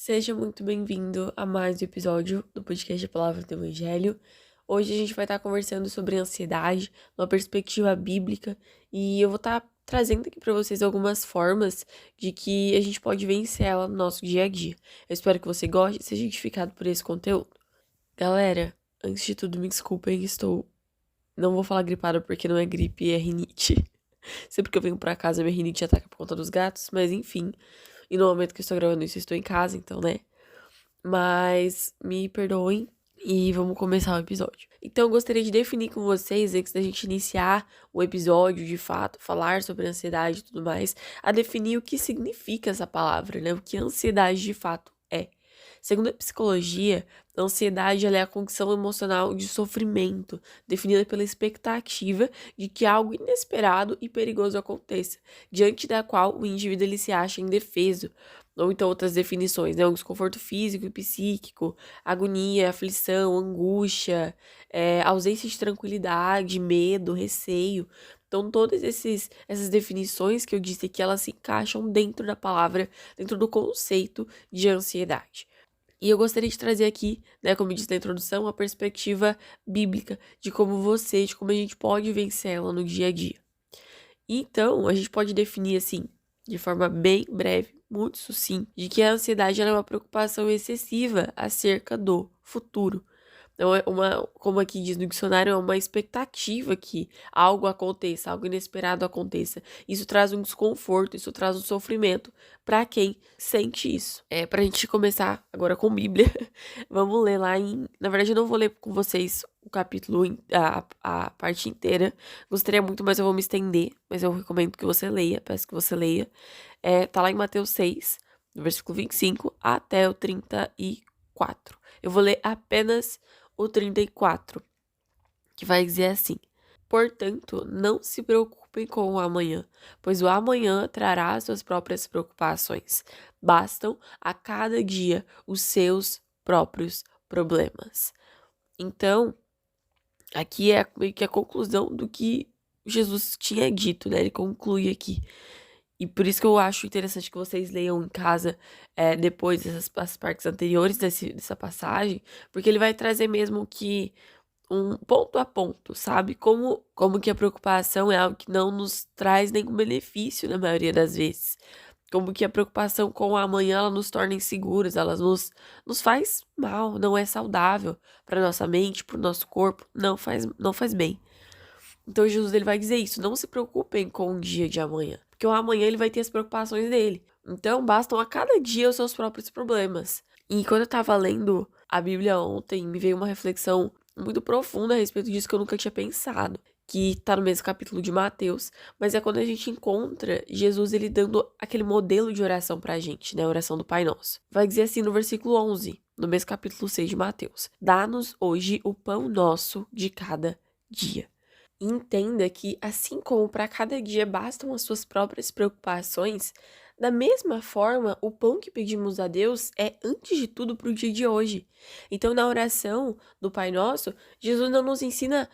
Seja muito bem-vindo a mais um episódio do podcast A Palavra do Evangelho. Hoje a gente vai estar conversando sobre ansiedade, numa perspectiva bíblica, e eu vou estar trazendo aqui para vocês algumas formas de que a gente pode vencer ela no nosso dia a dia. Eu espero que você goste e seja edificado por esse conteúdo. Galera, antes de tudo, me desculpem, não vou falar gripada porque não é gripe, é rinite. Sempre que eu venho pra casa, minha rinite ataca por conta dos gatos, mas enfim. E no momento que eu estou gravando isso, eu estou em casa, então, né? Mas me perdoem e vamos começar o episódio. Então, eu gostaria de definir com vocês, antes da gente iniciar o episódio, de fato, falar sobre ansiedade e tudo mais, a definir o que significa essa palavra, né? O que a ansiedade de fato é. Segundo a psicologia, a ansiedade ela é a condição emocional de sofrimento, definida pela expectativa de que algo inesperado e perigoso aconteça, diante da qual o indivíduo ele se acha indefeso. Ou então outras definições, né? Um desconforto físico e psíquico, agonia, aflição, angústia, ausência de tranquilidade, medo, receio. Então, essas definições que eu disse aqui, elas se encaixam dentro da palavra, dentro do conceito de ansiedade. E eu gostaria de trazer aqui, né, como eu disse na introdução, uma perspectiva bíblica de como a gente pode vencer ela no dia a dia. Então, a gente pode definir assim, de forma bem breve, muito sucinta, de que a ansiedade ela é uma preocupação excessiva acerca do futuro. Então, como aqui diz no dicionário, é uma expectativa que algo aconteça, algo inesperado aconteça. Isso traz um desconforto, isso traz um sofrimento para quem sente isso. Pra gente começar agora com Bíblia, vamos ler lá Na verdade, eu não vou ler com vocês o capítulo, a parte inteira. Gostaria muito, mas eu vou me estender. Mas eu recomendo que você leia, peço que você leia. Tá lá em Mateus 6, do versículo 25 até o 34. Eu vou ler apenas o 34, que vai dizer assim: portanto, não se preocupem com o amanhã, pois o amanhã trará suas próprias preocupações. Bastam a cada dia os seus próprios problemas. Então, aqui é meio que a conclusão do que Jesus tinha dito, né? Ele conclui aqui. E por isso que eu acho interessante que vocês leiam em casa depois as partes anteriores dessa passagem, porque ele vai trazer mesmo que um ponto a ponto, sabe? Como que a preocupação é algo que não nos traz nenhum benefício na maioria das vezes. Como que a preocupação com o amanhã ela nos torna inseguros, nos faz mal, não é saudável para nossa mente, para o nosso corpo, não faz bem. Então Jesus ele vai dizer isso, não se preocupem com o dia de amanhã, porque o amanhã ele vai ter as preocupações dele. Então bastam a cada dia os seus próprios problemas. E quando eu tava lendo a Bíblia ontem, me veio uma reflexão muito profunda a respeito disso que eu nunca tinha pensado, que tá no mesmo capítulo de Mateus, mas é quando a gente encontra Jesus ele dando aquele modelo de oração pra gente, né, a oração do Pai Nosso. Vai dizer assim no versículo 11, no mesmo capítulo 6 de Mateus: dá-nos hoje o pão nosso de cada dia. Entenda que, assim como para cada dia bastam as suas próprias preocupações, da mesma forma, o pão que pedimos a Deus é, antes de tudo, para o dia de hoje. Então, na oração do Pai Nosso, Jesus não nos ensina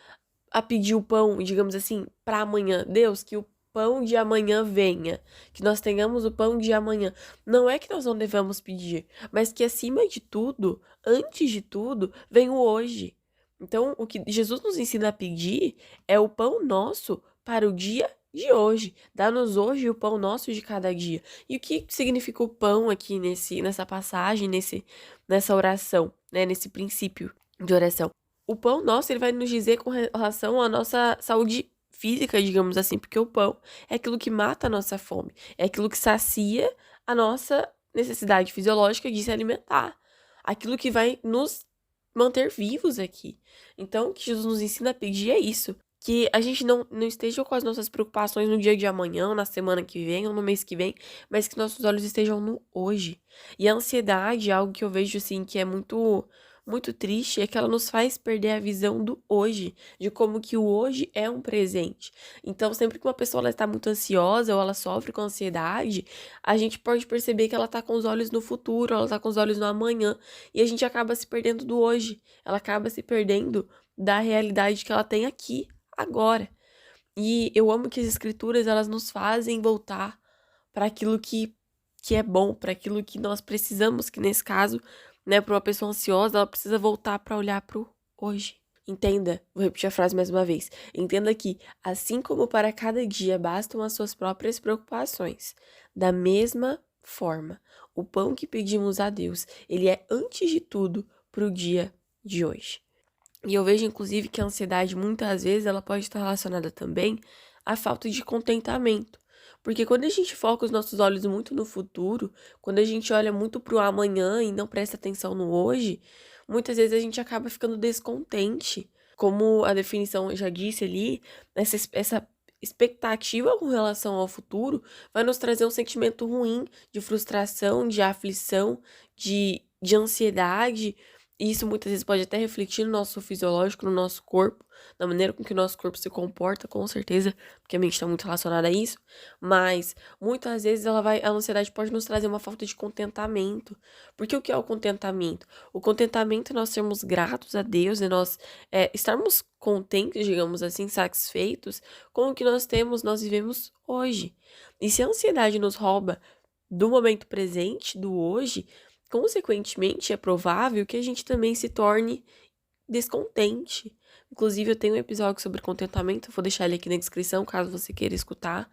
a pedir o pão, digamos assim, para amanhã. Deus, que o pão de amanhã venha, que nós tenhamos o pão de amanhã. Não é que nós não devamos pedir, mas que, acima de tudo, antes de tudo, vem o hoje. Então, o que Jesus nos ensina a pedir é o pão nosso para o dia de hoje. Dá-nos hoje o pão nosso de cada dia. E o que significa o pão aqui nessa passagem, nessa oração, né? Nesse princípio de oração? O pão nosso, ele vai nos dizer com relação à nossa saúde física, digamos assim, porque o pão é aquilo que mata a nossa fome, é aquilo que sacia a nossa necessidade fisiológica de se alimentar, aquilo que vai nos manter vivos aqui. Então, o que Jesus nos ensina a pedir é isso, que a gente não esteja com as nossas preocupações no dia de amanhã, na semana que vem ou no mês que vem, mas que nossos olhos estejam no hoje. E a ansiedade é algo que eu vejo, assim, que é muito triste, é que ela nos faz perder a visão do hoje, de como que o hoje é um presente. Então, sempre que uma pessoa ela está muito ansiosa ou ela sofre com ansiedade, a gente pode perceber que ela está com os olhos no futuro, ela está com os olhos no amanhã, e a gente acaba se perdendo do hoje, ela acaba se perdendo da realidade que ela tem aqui, agora. E eu amo que as escrituras, elas nos fazem voltar para aquilo que que é bom, para aquilo que nós precisamos, que nesse caso, né, para uma pessoa ansiosa, ela precisa voltar para olhar pro hoje. Entenda, vou repetir a frase mais uma vez. Entenda que, assim como para cada dia bastam as suas próprias preocupações, da mesma forma, o pão que pedimos a Deus, ele é, antes de tudo, para o dia de hoje. E eu vejo, inclusive, que a ansiedade, muitas vezes, ela pode estar relacionada também à falta de contentamento. Porque quando a gente foca os nossos olhos muito no futuro, quando a gente olha muito pro amanhã e não presta atenção no hoje, muitas vezes a gente acaba ficando descontente. Como a definição já disse ali, essa expectativa com relação ao futuro vai nos trazer um sentimento ruim de frustração, de aflição, de ansiedade. E isso muitas vezes pode até refletir no nosso fisiológico, no nosso corpo, na maneira com que o nosso corpo se comporta, com certeza, porque a mente está muito relacionada a isso. Mas muitas vezes a ansiedade pode nos trazer uma falta de contentamento. Porque o que é o contentamento? O contentamento é nós sermos gratos a Deus e nós estarmos contentes, digamos assim, satisfeitos com o que nós temos, nós vivemos hoje. E se a ansiedade nos rouba do momento presente, do hoje, consequentemente, é provável que a gente também se torne descontente. Inclusive, eu tenho um episódio sobre contentamento, eu vou deixar ele aqui na descrição, caso você queira escutar.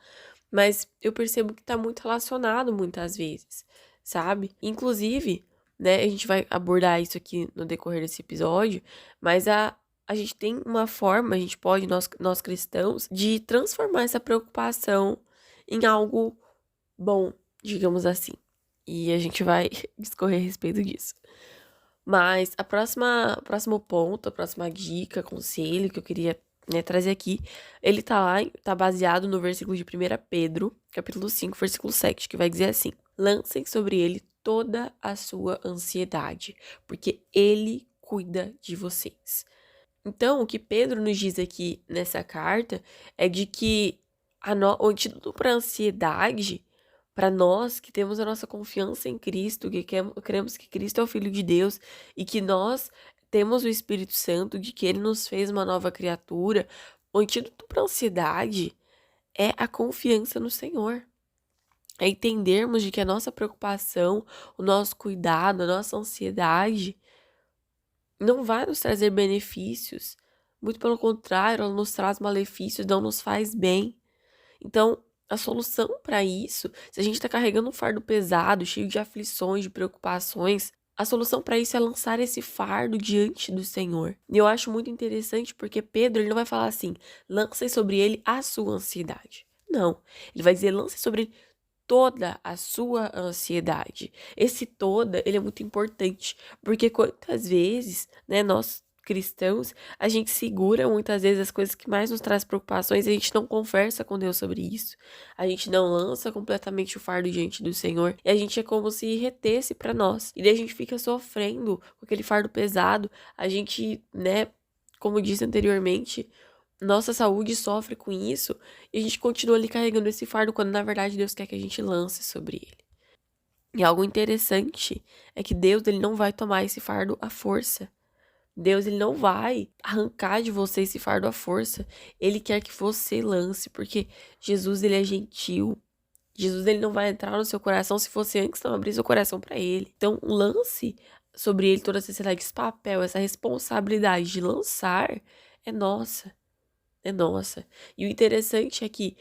Mas eu percebo que tá muito relacionado muitas vezes, sabe? Inclusive, né, a gente vai abordar isso aqui no decorrer desse episódio, mas a gente tem uma forma, a gente pode, nós cristãos, de transformar essa preocupação em algo bom, digamos assim. E a gente vai discorrer a respeito disso. Mas o próximo ponto, a próxima dica, conselho que eu queria, né, trazer aqui, ele tá baseado no versículo de 1 Pedro, capítulo 5, versículo 7, que vai dizer assim: lancem sobre ele toda a sua ansiedade, porque ele cuida de vocês. Então, o que Pedro nos diz aqui nessa carta é de que o antídoto para a ansiedade, para nós que temos a nossa confiança em Cristo, que cremos que Cristo é o Filho de Deus e que nós temos o Espírito Santo, de que ele nos fez uma nova criatura, o antídoto para a ansiedade é a confiança no Senhor. É entendermos de que a nossa preocupação, o nosso cuidado, a nossa ansiedade não vai nos trazer benefícios. Muito pelo contrário, ela nos traz malefícios, não nos faz bem. Então, a solução para isso, se a gente está carregando um fardo pesado, cheio de aflições, de preocupações, a solução para isso é lançar esse fardo diante do Senhor. E eu acho muito interessante porque Pedro, ele não vai falar assim: lancem sobre ele a sua ansiedade. Não, ele vai dizer: lancem sobre ele toda a sua ansiedade. Esse toda, ele é muito importante, porque quantas vezes, né, nós cristãos, a gente segura muitas vezes as coisas que mais nos traz preocupações e a gente não conversa com Deus sobre isso. A gente não lança completamente o fardo diante do Senhor e a gente é como se retesse para nós. E daí a gente fica sofrendo com aquele fardo pesado. A gente, né, como disse anteriormente, nossa saúde sofre com isso e a gente continua ali carregando esse fardo quando na verdade Deus quer que a gente lance sobre ele. E algo interessante é que Deus, ele não vai tomar esse fardo à força. Deus, ele não vai arrancar de você esse fardo à força. Ele quer que você lance, porque Jesus, ele é gentil. Jesus, ele não vai entrar no seu coração se você antes não abrir seu coração para ele. Então, lance sobre ele toda essa ansiedade, esse papel, essa responsabilidade de lançar é nossa. É nossa. E o interessante é que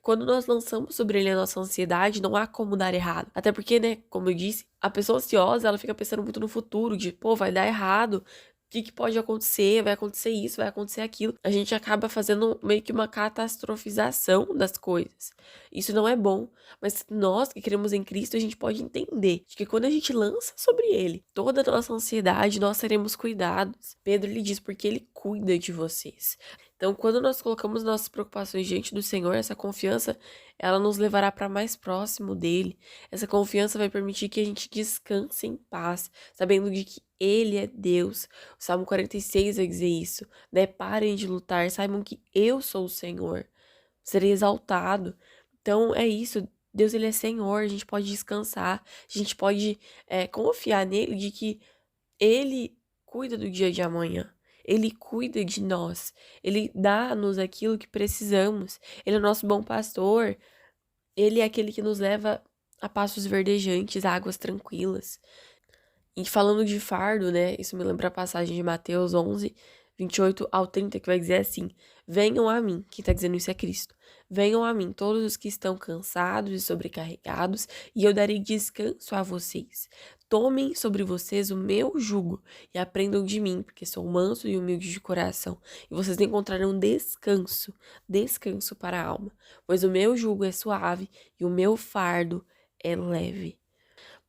quando nós lançamos sobre ele a nossa ansiedade, não há como dar errado. Até porque, né, como eu disse, a pessoa ansiosa, ela fica pensando muito no futuro, de, pô, vai dar errado. O que pode acontecer? Vai acontecer isso, vai acontecer aquilo. A gente acaba fazendo meio que uma catastrofização das coisas. Isso não é bom. Mas nós que cremos em Cristo, a gente pode entender de que quando a gente lança sobre ele toda a nossa ansiedade, nós seremos cuidados. Pedro lhe diz porque ele cuida de vocês. Então, quando nós colocamos nossas preocupações diante do Senhor, essa confiança, ela nos levará para mais próximo dele. Essa confiança vai permitir que a gente descanse em paz, sabendo de que ele é Deus. O Salmo 46 vai dizer isso, né? Parem de lutar, saibam que eu sou o Senhor. Serei exaltado. Então, é isso. Deus, ele é Senhor, a gente pode descansar, a gente pode confiar nele de que ele cuida do dia de amanhã. Ele cuida de nós. Ele dá-nos aquilo que precisamos. Ele é o nosso bom pastor. Ele é aquele que nos leva a pastos verdejantes, a águas tranquilas. E falando de fardo, né, isso me lembra a passagem de Mateus 11, 28 ao 30, que vai dizer assim: venham a mim, quem tá dizendo isso é Cristo. Venham a mim todos os que estão cansados e sobrecarregados, e eu darei descanso a vocês. Tomem sobre vocês o meu jugo e aprendam de mim, porque sou manso e humilde de coração, e vocês encontrarão descanso, descanso para a alma, pois o meu jugo é suave e o meu fardo é leve.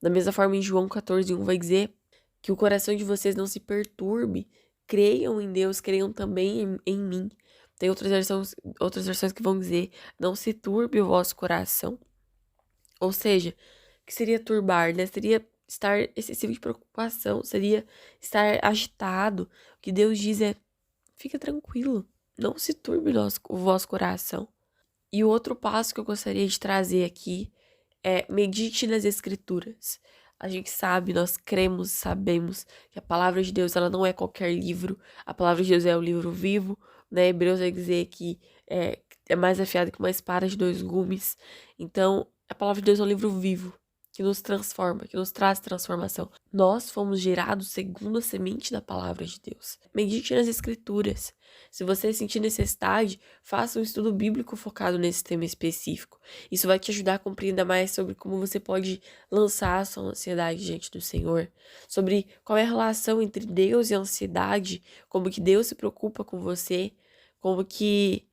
Da mesma forma, em João 14:1 vai dizer que o coração de vocês não se perturbe. Creiam em Deus, creiam também em mim. Tem outras versões que vão dizer: não se turbe o vosso coração. Ou seja, o que seria turbar, né? Seria estar excessivo de preocupação, seria estar agitado. O que Deus diz é: fica tranquilo, não se turbe o vosso coração. E o outro passo que eu gostaria de trazer aqui medite nas escrituras. A gente sabe, nós cremos, sabemos que a palavra de Deus, ela não é qualquer livro. A palavra de Deus é o livro vivo, né? Hebreus vai dizer que é mais afiado que uma espada de dois gumes. Então, a palavra de Deus é um livro vivo, que nos transforma, que nos traz transformação. Nós fomos gerados segundo a semente da palavra de Deus. Medite nas escrituras. Se você sentir necessidade, faça um estudo bíblico focado nesse tema específico. Isso vai te ajudar a compreender mais sobre como você pode lançar a sua ansiedade diante do Senhor, sobre qual é a relação entre Deus e a ansiedade, como que Deus se preocupa com você, como que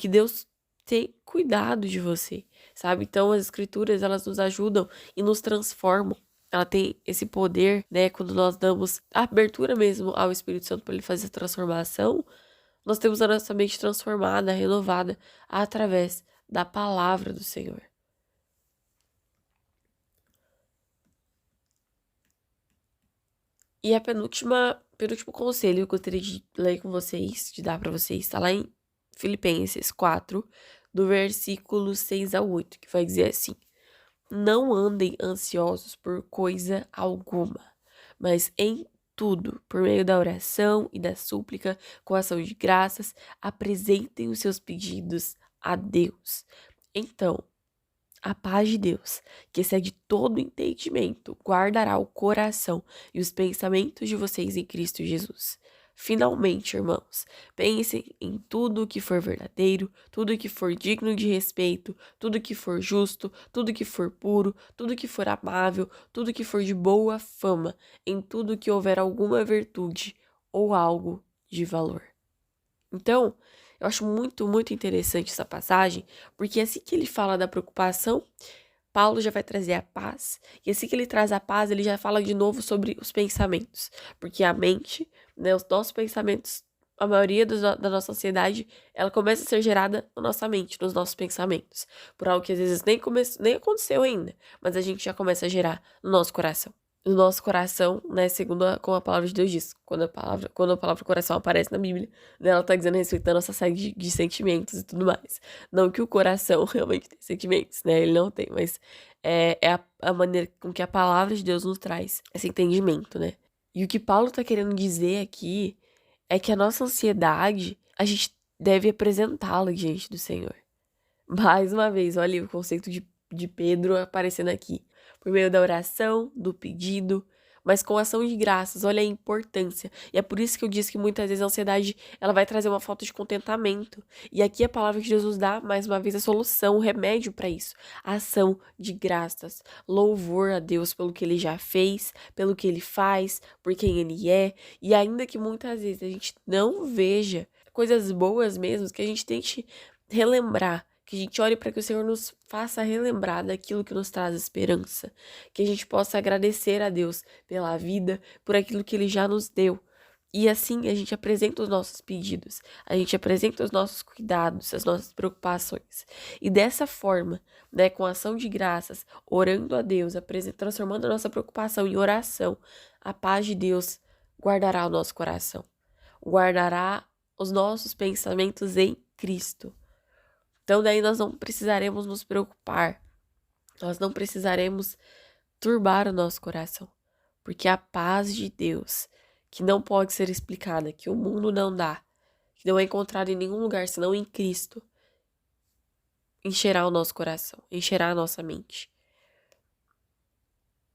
Deus tem cuidado de você, sabe? Então as escrituras, elas nos ajudam e nos transformam. Ela tem esse poder, né? Quando nós damos abertura mesmo ao Espírito Santo para ele fazer a transformação, nós temos a nossa mente transformada, renovada, através da palavra do Senhor. E a penúltimo conselho que eu gostaria de ler com vocês, de dar para vocês, está lá em Filipenses 4, do versículo 6 ao 8, que vai dizer assim: não andem ansiosos por coisa alguma, mas em tudo, por meio da oração e da súplica, com ação de graças, apresentem os seus pedidos a Deus. Então, a paz de Deus, que excede todo entendimento, guardará o coração e os pensamentos de vocês em Cristo Jesus. Finalmente, irmãos, pensem em tudo o que for verdadeiro, tudo o que for digno de respeito, tudo o que for justo, tudo o que for puro, tudo o que for amável, tudo o que for de boa fama, em tudo o que houver alguma virtude ou algo de valor. Então, eu acho muito, muito interessante essa passagem, porque assim que ele fala da preocupação, Paulo já vai trazer a paz, e assim que ele traz a paz, ele já fala de novo sobre os pensamentos, porque a mente, né, os nossos pensamentos, a maioria da nossa ansiedade, ela começa a ser gerada na nossa mente, nos nossos pensamentos, por algo que às vezes nem aconteceu ainda, mas a gente já começa a gerar no nosso coração. No nosso coração, né, segundo como a palavra de Deus diz, quando a palavra coração aparece na Bíblia, né, ela tá dizendo a respeito da nossa série de sentimentos e tudo mais. Não que o coração realmente tem sentimentos, né, ele não tem, mas é a maneira com que a palavra de Deus nos traz esse entendimento, né. E o que Paulo tá querendo dizer aqui é que a nossa ansiedade, a gente deve apresentá-la diante do Senhor. Mais uma vez, olha o conceito de Pedro aparecendo aqui. Por meio da oração, do pedido, mas com ação de graças, olha a importância. E é por isso que eu disse que muitas vezes a ansiedade, ela vai trazer uma falta de contentamento. E aqui a palavra de Deus nos dá, mais uma vez, a solução, o remédio para isso. A ação de graças, louvor a Deus pelo que ele já fez, pelo que ele faz, por quem ele é. E ainda que muitas vezes a gente não veja coisas boas mesmo, que a gente tente relembrar, que a gente ore para que o Senhor nos faça relembrar daquilo que nos traz esperança, que a gente possa agradecer a Deus pela vida, por aquilo que Ele já nos deu. E assim a gente apresenta os nossos pedidos, a gente apresenta os nossos cuidados, as nossas preocupações. E dessa forma, né, com ação de graças, orando a Deus, transformando a nossa preocupação em oração, a paz de Deus guardará o nosso coração, guardará os nossos pensamentos em Cristo. Então, daí nós não precisaremos nos preocupar, nós não precisaremos turbar o nosso coração, porque a paz de Deus, que não pode ser explicada, que o mundo não dá, que não é encontrada em nenhum lugar senão em Cristo, encherá o nosso coração, encherá a nossa mente.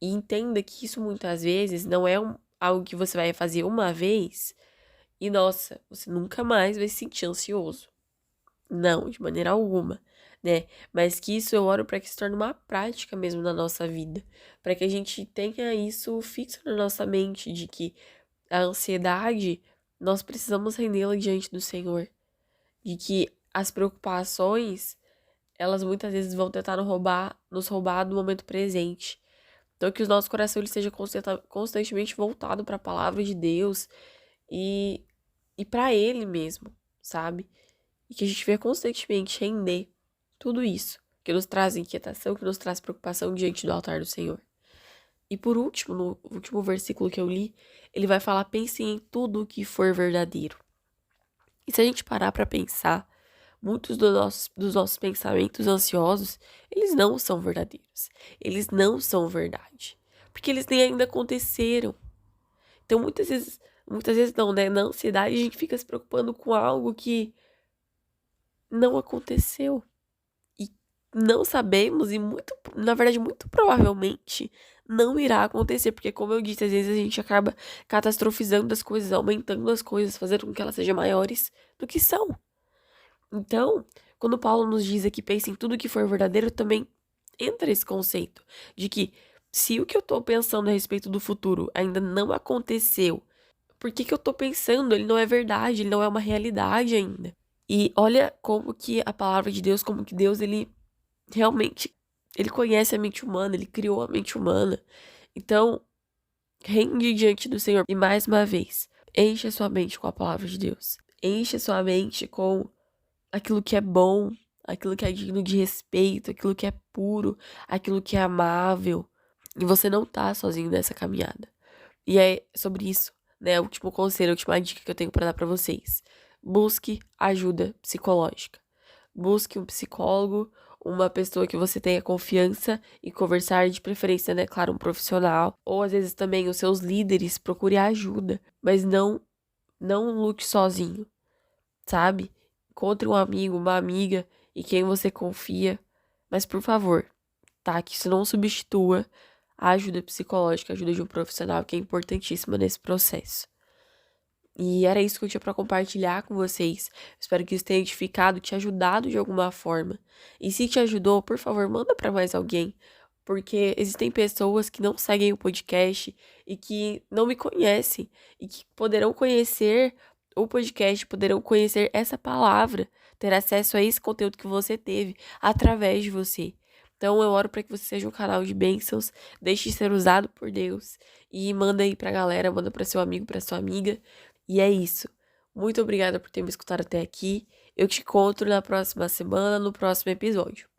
E entenda que isso muitas vezes não é algo que você vai fazer uma vez e, nossa, você nunca mais vai se sentir ansioso. Não, de maneira alguma, né? Mas que isso eu oro para que se torne uma prática mesmo na nossa vida, para que a gente tenha isso fixo na nossa mente de que a ansiedade nós precisamos rendê-la diante do Senhor, de que as preocupações elas muitas vezes vão tentar nos roubar do momento presente. Então que o nosso coração ele seja constantemente voltado para a palavra de Deus e para Ele mesmo, sabe? E que a gente venha constantemente render tudo isso que nos traz inquietação, que nos traz preocupação diante do altar do Senhor. E por último, no último versículo que eu li, ele vai falar: pensem em tudo o que for verdadeiro. E se a gente parar para pensar, muitos dos nossos pensamentos ansiosos, eles não são verdadeiros. Eles não são verdade. Porque eles nem ainda aconteceram. Então, muitas vezes não, né? Na ansiedade, a gente fica se preocupando com algo que não aconteceu. E não sabemos, e na verdade, muito provavelmente não irá acontecer. Porque, como eu disse, às vezes a gente acaba catastrofizando as coisas, aumentando as coisas, fazendo com que elas sejam maiores do que são. Então, quando Paulo nos diz aqui, pense em tudo que for verdadeiro, também entra esse conceito de que se o que eu tô pensando a respeito do futuro ainda não aconteceu, por que eu tô pensando? Ele não é verdade, ele não é uma realidade ainda. E olha como que a palavra de Deus, como que Deus, ele realmente, ele conhece a mente humana, ele criou a mente humana. Então, rende diante do Senhor. E mais uma vez, enche a sua mente com a palavra de Deus. Enche a sua mente com aquilo que é bom, aquilo que é digno de respeito, aquilo que é puro, aquilo que é amável. E você não tá sozinho nessa caminhada. E é sobre isso, né? O último conselho, a última dica que eu tenho pra dar pra vocês. Busque ajuda psicológica. Busque um psicólogo, uma pessoa que você tenha confiança e conversar, de preferência, né? Claro, um profissional. Ou às vezes também os seus líderes, procure ajuda. Mas não lute sozinho, sabe? Encontre um amigo, uma amiga e quem você confia. Mas, por favor, tá? Que isso não substitua a ajuda psicológica, a ajuda de um profissional, que é importantíssima nesse processo. E era isso que eu tinha pra compartilhar com vocês. Espero que isso tenha edificado, te ajudado de alguma forma. E se te ajudou, por favor, manda pra mais alguém. Porque existem pessoas que não seguem o podcast e que não me conhecem. E que poderão conhecer o podcast, poderão conhecer essa palavra, ter acesso a esse conteúdo que você teve através de você. Então eu oro para que você seja um canal de bênçãos, deixe de ser usado por Deus e manda aí pra galera, manda para seu amigo, para sua amiga. E é isso. Muito obrigada por ter me escutado até aqui. Eu te encontro na próxima semana, no próximo episódio.